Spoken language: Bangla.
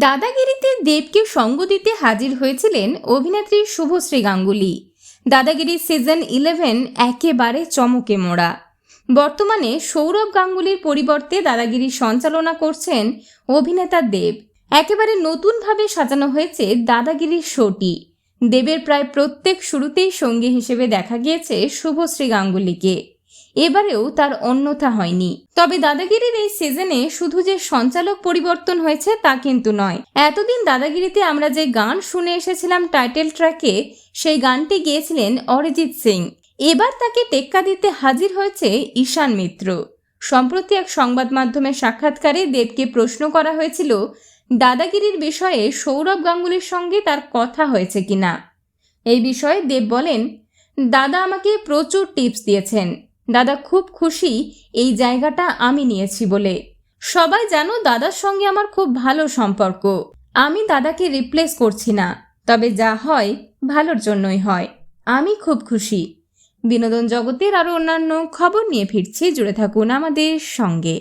দাদাগিরিতে দেবকে সঙ্গ দিতে হাজির হয়েছিলেন অভিনেত্রী শুভশ্রী গাঙ্গুলি। দাদাগিরি সিজন 11 একেবারে চমকে মোড়া। বর্তমানে সৌরভ গাঙ্গুলির পরিবর্তে দাদাগিরি সঞ্চালনা করছেন অভিনেতা দেব। একেবারে নতুনভাবে সাজানো হয়েছে দাদাগিরির শোটি। দেবের প্রায় প্রত্যেক শুরুতেই সঙ্গী হিসেবে দেখা গিয়েছে শুভশ্রী গাঙ্গুলিকে। এবারেও তার অন্যথা হয়নি। তবে দাদাগিরির এই সিজনে শুধু যে সঞ্চালক পরিবর্তন হয়েছে তা কিন্তু নয়। এতদিন দাদাগিরিতে আমরা যে গান শুনে এসেছিলাম টাইটেল ট্র্যাকে, সেই গানটি গেয়েছিলেন অরিজিৎ সিং। এবার তাকে টেক্কা দিতে হাজির হয়েছে ঈশান মিত্র। সম্প্রতি এক সংবাদ মাধ্যমের সাক্ষাৎকারে দেবকে প্রশ্ন করা হয়েছিল দাদাগিরির বিষয়ে সৌরভ গাঙ্গুলির সঙ্গে তার কথা হয়েছে কিনা। এই বিষয়ে দেব বলেন, দাদা আমাকে প্রচুর টিপস দিয়েছেন। দাদা খুব খুশি এই জায়গাটা আমি নিয়েছি বলে। সবাই জানো দাদার সঙ্গে আমার খুব ভালো সম্পর্ক। আমি দাদাকে রিপ্লেস করছি না, তবে যা হয় ভালোর জন্যই হয়। আমি খুব খুশি। বিনোদন জগতের আরও অন্যান্য খবর নিয়ে ফিরছি, জুড়ে থাকুন আমাদের সঙ্গে।